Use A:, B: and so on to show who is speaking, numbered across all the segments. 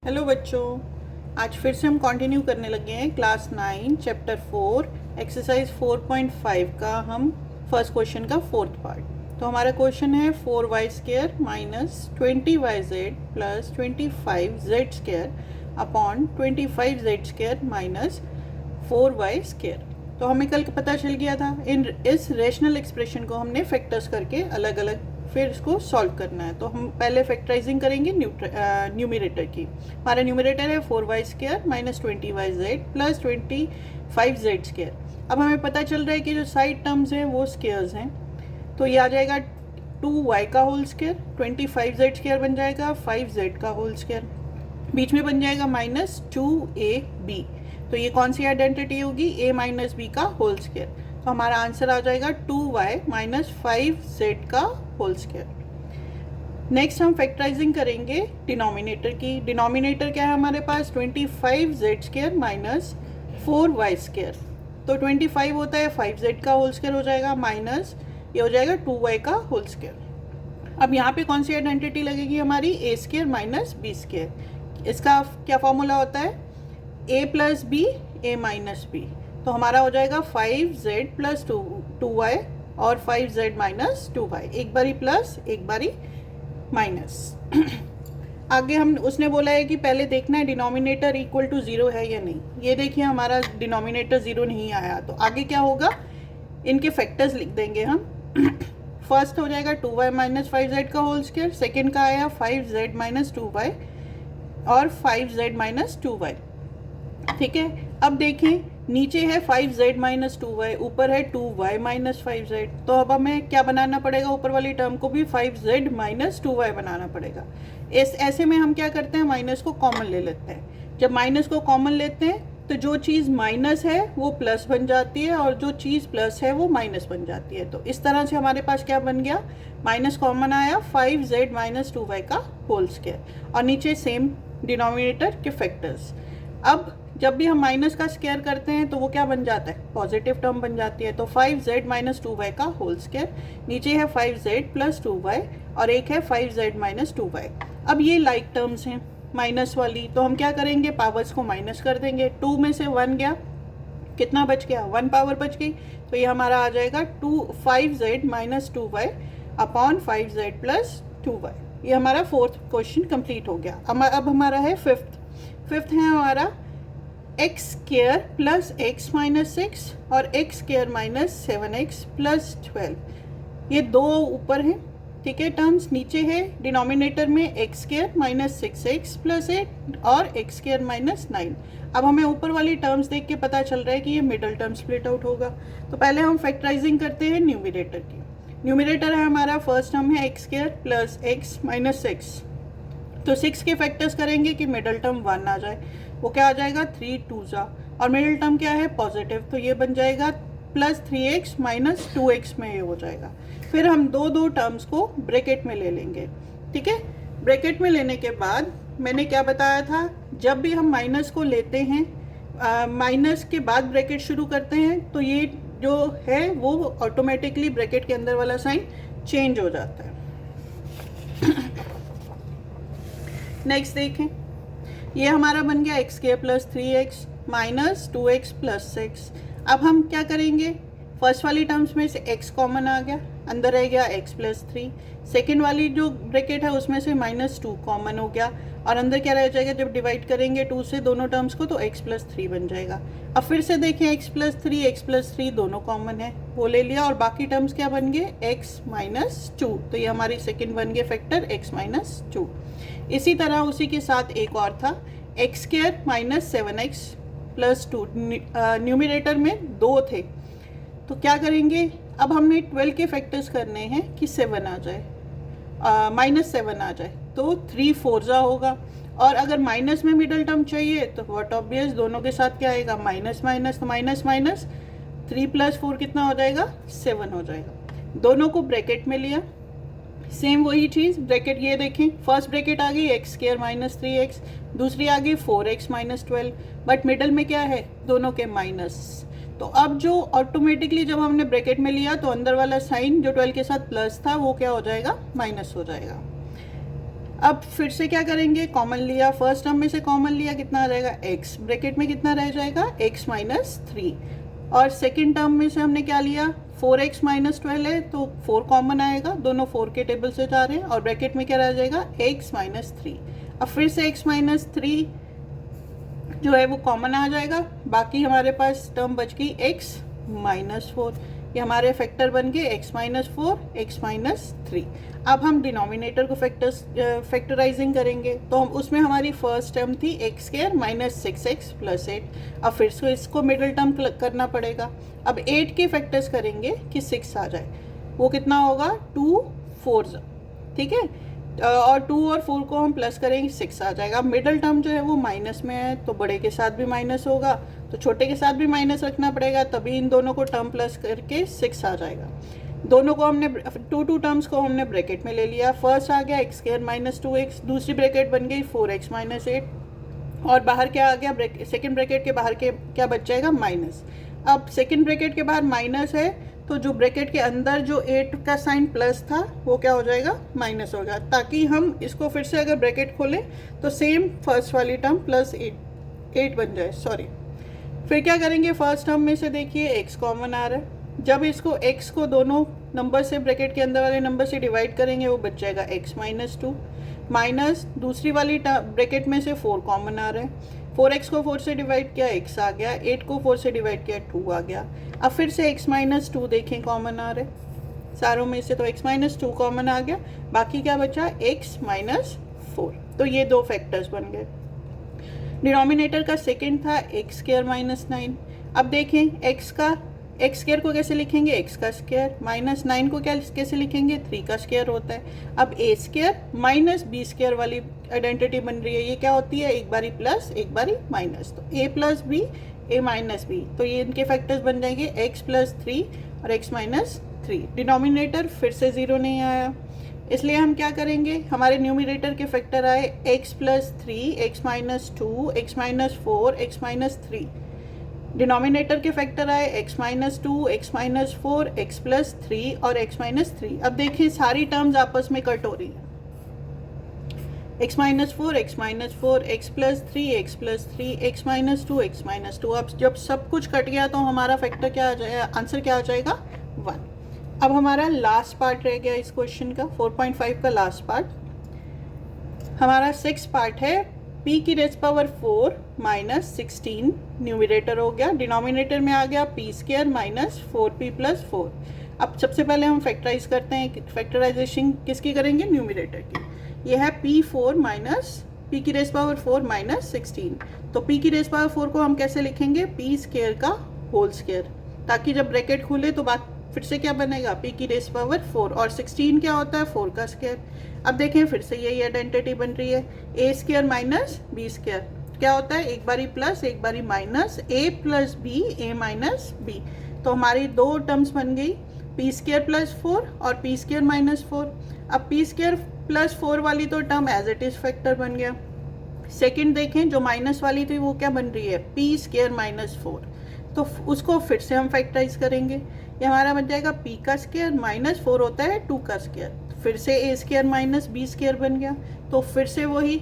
A: Hello बच्चों, आज फिर से हम कंटिन्यू करने लगे हैं क्लास 9 चैप्टर 4 एक्सरसाइज 4.5 का हम फर्स्ट क्वेश्चन का फोर्थ पार्ट। तो हमारा क्वेश्चन है 4y² minus 20yz plus 25z² upon 25z² minus 4y²। तो हमें कल पता चल गया था इस रेशनल एक्सप्रेशन को हमने फैक्टर्स करके अलग अलग फिर इसको सॉल्व करना है। तो हम पहले फैक्टराइजिंग करेंगे न्यूमरेटर की। हमारा न्यूमरेटर है 4y² minus 20yz plus 25z²। अब हमें पता चल रहा है कि जो साइड टर्म्स हैं वो स्क्वेयर्स हैं, तो ये आ जाएगा 2y का होल स्क्वायर, 25z² बन जाएगा 5z का होल स्क्वायर, बीच में बन जाएगा माइनस 2ab। तो ये कौन सी आइडेंटिटी होगी? a माइनस बी का होल स्क्वायर। तो हमारा आंसर आ जाएगा 2y माइनस 5z का होल स्क्वायर। नेक्स्ट हम फैक्टराइजिंग करेंगे डिनोमिनेटर की। डिनोमिनेटर क्या है हमारे पास? 25z² minus 4y²। तो 25 होता है 5z का होल स्क्वायर हो जाएगा, माइनस ये हो जाएगा 2y का होल स्क्वायर। अब यहाँ पे कौन सी आइडेंटिटी लगेगी हमारी? a² minus b²। इसका क्या फॉर्मूला होता है? a plus B a minus B. तो हमारा हो जाएगा 5z प्लस 2y और 5z माइनस 2y, एक बारी प्लस एक बारी माइनस। आगे हम उसने बोला है कि पहले देखना है डिनोमिनेटर इक्वल टू 0 है या नहीं। ये देखिए हमारा डिनोमिनेटर 0 नहीं आया, तो आगे क्या होगा? इनके फैक्टर्स लिख देंगे हम। फर्स्ट हो जाएगा 2y माइनस 5z का होल स्क्वायर, सेकेंड का आया 5z माइनस 2y और 5z माइनस 2y। ठीक है, अब देखें नीचे है 5z माइनस 2y, ऊपर है 2y माइनस 5z। तो अब हमें क्या बनाना पड़ेगा? ऊपर वाली टर्म को भी 5z माइनस 2y बनाना पड़ेगा। ऐसे में हम क्या करते हैं? माइनस को कॉमन ले लेते हैं। जब माइनस को कॉमन लेते हैं तो जो चीज़ माइनस है वो प्लस बन जाती है और जो चीज़ प्लस है वो माइनस बन जाती है। तो इस तरह से हमारे पास क्या बन गया? माइनस कॉमन आया 5z माइनस 2y का होल स्क्वायर और नीचे सेम डिनोमिनेटर के फैक्टर्स। अब जब भी हम माइनस का स्क्वायर करते हैं तो वो क्या बन जाता है? पॉजिटिव टर्म बन जाती है। तो 5z माइनस 2y का होल स्क्वायर, नीचे है 5z प्लस 2y और एक है 5z माइनस 2y। अब ये लाइक टर्म्स हैं माइनस वाली, तो हम क्या करेंगे? पावर्स को माइनस कर देंगे। 2 में से 1 गया, कितना बच गया? 1 पावर बच गई। तो ये हमारा आ जाएगा 5z minus 2y upon 5z plus 2y। ये हमारा फोर्थ क्वेश्चन कंप्लीट हो गया। अब हमारा है फिफ्थ है हमारा x² प्लस x माइनस 6 और x² माइनस 7x प्लस 12। ये दो ऊपर हैं, ठीक है, टर्म्स। नीचे है डिनोमिनेटर में x² माइनस 6x प्लस 8 और x² माइनस 9। अब हमें ऊपर वाली टर्म्स देख के पता चल रहा है कि ये मिडल टर्म स्प्लिट आउट होगा। तो पहले हम फैक्टराइजिंग करते हैं न्यूमरेटर की। न्यूमरेटर है हमारा, फर्स्ट टर्म है x² प्लस x माइनस 6। तो 6 के फैक्टर्स करेंगे कि मिडल टर्म 1 आ जाए, वो क्या आ जाएगा? 3 2 और मिडिल टर्म क्या है? पॉजिटिव। तो ये बन जाएगा प्लस 3x माइनस 2x में ये हो जाएगा। फिर हम दो टर्म्स को ब्रैकेट में ले लेंगे, ठीक है। ब्रैकेट में लेने के बाद मैंने क्या बताया था? जब भी हम माइनस को लेते हैं, माइनस के बाद ब्रैकेट शुरू करते हैं, तो ये जो है वो ऑटोमेटिकली ब्रैकेट के अंदर वाला साइन चेंज हो जाता है। नेक्स्ट देखें, ये हमारा बन गया x² plus 3x minus 2x plus 6। अब हम क्या करेंगे? फर्स्ट वाली टर्म्स में से x कॉमन आ गया, अंदर रह गया x प्लस 3। सेकेंड वाली जो ब्रैकेट है उसमें से माइनस 2 कॉमन हो गया और अंदर क्या रह जाएगा? जब डिवाइड करेंगे 2 से दोनों टर्म्स को तो x प्लस 3 बन जाएगा। अब फिर से देखें x प्लस 3 दोनों कॉमन है, वो ले लिया और बाकी टर्म्स क्या बन गए? x minus 2। तो ये हमारी सेकेंड बन गए फैक्टर x माइनस 2। इसी तरह उसी के साथ एक और था x² minus 7x plus 2। Numerator में 2 थे, तो क्या करेंगे? अब हमने 12 के फैक्टर्स करने हैं कि 7 आ जाए, माइनस 7 आ जाए, तो 3 4 होगा। और अगर माइनस में मिडल टर्म चाहिए तो व्हाट ऑब्वियस दोनों के साथ क्या आएगा? माइनस माइनस, तो माइनस माइनस 3 प्लस 4 कितना हो जाएगा? 7 हो जाएगा। दोनों को ब्रैकेट में लिया, सेम वही चीज़ ब्रैकेट। ये देखें, फर्स्ट ब्रैकेट आ गई x² माइनस 3x, दूसरी आ गई 4x माइनस 12, बट मिडल में क्या है? दोनों के माइनस। तो अब जो ऑटोमेटिकली जब हमने ब्रैकेट में लिया तो अंदर वाला साइन जो 12 के साथ प्लस था वो क्या हो जाएगा? माइनस हो जाएगा। अब फिर से क्या करेंगे, कॉमन लिया, फर्स्ट टर्म में से कॉमन लिया, कितना आ जाएगा x, ब्रैकेट में कितना रह जाएगा x माइनस 3, और सेकेंड टर्म में से हमने क्या लिया 4x माइनस 12 है तो 4 कॉमन आएगा, दोनों 4 के टेबल से जा रहे हैं, और ब्रैकेट में क्या रह जाएगा x माइनस 3। अब फिर से x माइनस 3 जो है वो कॉमन आ जाएगा, बाकी हमारे पास टर्म बच गई x माइनस 4, ये हमारे फैक्टर बन गए x माइनस 4, x माइनस 3। अब हम डिनोमिनेटर को फैक्टराइजिंग करेंगे, तो हम उसमें हमारी फर्स्ट टर्म थी x square minus 6x plus 8। अब फिर से इसको मिडिल टर्म करना पड़ेगा। अब 8 के फैक्टर्स करेंगे कि 6 आ जाए, वो कितना होगा 2 4, ठीक है, और 2 और 4 को हम प्लस करेंगे 6 आ जाएगा। मिडिल टर्म जो है वो माइनस में है, तो बड़े के साथ भी माइनस होगा, तो छोटे के साथ भी माइनस रखना पड़ेगा, तभी इन दोनों को टर्म प्लस करके 6 आ जाएगा। दोनों को हमने टू टर्म्स को हमने ब्रैकेट में ले लिया, फर्स्ट आ गया एक्स स्क्वायर माइनस 2x, दूसरी ब्रैकेट बन गई 4x माइनस 8, और बाहर क्या आ गया, सेकेंड ब्रैकेट के बाहर के क्या बच जाएगा माइनस। अब सेकेंड ब्रैकेट के बाहर माइनस है, तो जो ब्रैकेट के अंदर जो 8 का साइन प्लस था वो क्या हो जाएगा माइनस होगा, ताकि हम इसको फिर से अगर ब्रैकेट खोलें तो सेम फर्स्ट वाली टर्म प्लस 8 बन जाए, सॉरी। फिर क्या करेंगे, फर्स्ट टर्म में से देखिए x कॉमन आ रहा है, जब इसको x को दोनों नंबर से ब्रैकेट के अंदर वाले नंबर से डिवाइड करेंगे वो बच जाएगा x माइनस 2, माइनस दूसरी वाली ब्रैकेट में से 4 कॉमन आ रहा है, 4x को 4 से डिवाइड किया x आ गया, 8 को 4 से डिवाइड किया 2 आ गया। अब फिर से x माइनस 2 देखें कॉमन आ रहे सारों में से, तो x माइनस 2 कॉमन आ गया, बाकी क्या बचा x माइनस 4। तो ये दो फैक्टर्स बन गए। डिनोमिनेटर का सेकंड था एक्स स्क्वायर माइनस 9। अब देखें एक्स स्क्वायर को कैसे लिखेंगे, एक्स का स्क्वायर, माइनस 9 को कैसे लिखेंगे, 3 का स्क्वायर होता है। अब ए स्क्वायर माइनस बी स्क्वायर वाली आइडेंटिटी बन रही है, ये क्या होती है, एक बारी प्लस एक बारी माइनस, तो ए प्लस बी ए माइनस बी, तो ये इनके फैक्टर्स बन जाएंगे एक्स प्लस 3 और एक्स माइनस 3। डिनोमिनेटर फिर से 0 नहीं आया, इसलिए हम क्या करेंगे, हमारे न्यूमिनेटर के फैक्टर आए x plus 3, x minus 2, x minus 4, x minus 3। Denominator के फैक्टर आए x minus 2, x minus 4, x plus 3 और x माइनस 3। अब देखिए सारी टर्म्स आपस में कट हो रही हैं, x minus 4, x minus 4, x plus 3, x plus 3, x minus 2, x minus 2। अब जब सब कुछ कट गया तो हमारा फैक्टर क्या आ जाएगा, आंसर क्या आ जाएगा 1। अब हमारा लास्ट पार्ट रह गया इस क्वेश्चन का, 4.5 का लास्ट पार्ट। हमारा 6 पार्ट है, p की रेज़ पावर 4 माइनस 16 न्यूमिनेटर हो गया, डिनोमिनेटर में आ गया p square minus 4p plus 4। अब सबसे पहले हम फैक्टराइज करते हैं, फैक्टराइजेशन किसकी करेंगे, न्यूमिनेटर की। यह है p4 माइनस p की रेज़ पावर 4 माइनस 16, तो p की रेज़ पावर 4 को हम कैसे लिखेंगे, p स्क्वायर का होल स्क्वायर, ताकि जब ब्रैकेट खुले तो बात फिर से क्या बनेगा, p की रेज़ पावर 4, और 16 क्या होता है 4 का स्क्वायर। अब देखें फिर से यही आइडेंटिटी बन रही है, a square minus b square क्या होता है, एक बारी प्लस एक बारी minus, a plus b a minus b। तो हमारी दो टर्म्स बन गई, p स्क्वायर प्लस 4 और p स्क्वायर माइनस 4। अब p स्क्वायर प्लस 4 वाली तो term as it is factor बन गया। सेकेंड देखें जो माइनस वाली थी वो क्या बन रही है, p स्क्वायर माइनस 4, तो उसको फिर से हम फैक्टराइज करेंगे, ये हमारा बन जाएगा p का स्क्वायर माइनस 4 होता है 2 का स्क्वायर, फिर से a square minus b square बन गया, तो फिर से वही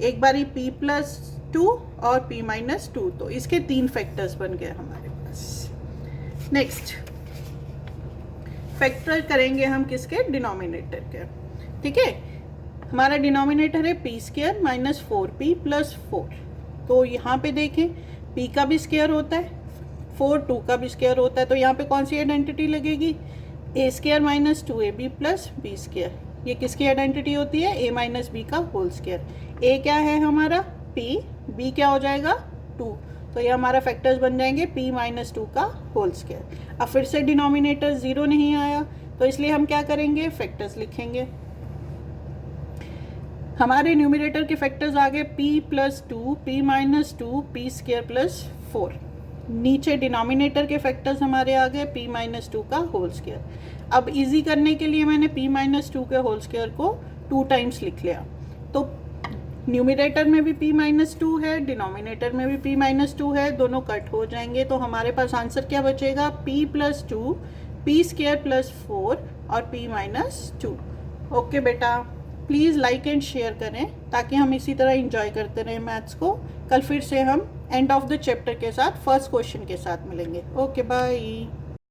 A: एक बारी p प्लस 2 और p माइनस 2, तो इसके 3 फैक्टर्स बन गए हमारे पास। नेक्स्ट फैक्टर करेंगे हम किसके, डिनोमिनेटर के, ठीक है। हमारा डिनोमिनेटर है p square minus 4p plus 4, तो यहाँ पे देखें p का भी स्क्वायर होता है 4, 2 का भी स्क्वायर होता है, तो यहाँ पे कौन सी आइडेंटिटी लगेगी, a square minus 2ab plus b square, ये किसकी आइडेंटिटी होती है, a माइनस b का होल स्क्वायर। a क्या है हमारा p, b क्या हो जाएगा 2, तो ये हमारा फैक्टर्स बन जाएंगे p माइनस 2 का होल स्क्वायर। अब फिर से डिनोमिनेटर 0 नहीं आया, तो इसलिए हम क्या करेंगे, फैक्टर्स लिखेंगे। हमारे न्यूमिनेटर के फैक्टर्स आ गए p plus 2, p minus 2, p square plus 4। नीचे डिनोमिनेटर के फैक्टर्स हमारे आ गए p माइनस 2 का होल स्क्वायर। अब इजी करने के लिए मैंने p माइनस 2 के होल स्क्वायर को 2 टाइम्स लिख लिया, तो न्यूमिनेटर में भी p माइनस 2 है, डिनोमिनेटर में भी p माइनस 2 है, दोनों कट हो जाएंगे, तो हमारे पास आंसर क्या बचेगा, p plus 2, p square plus 4 और p माइनस 2। ओके बेटा, प्लीज़ लाइक एंड शेयर करें ताकि हम इसी तरह इंजॉय करते रहें मैथ्स को। कल फिर से हम एंड ऑफ द चैप्टर के साथ फर्स्ट क्वेश्चन के साथ मिलेंगे। Okay bye.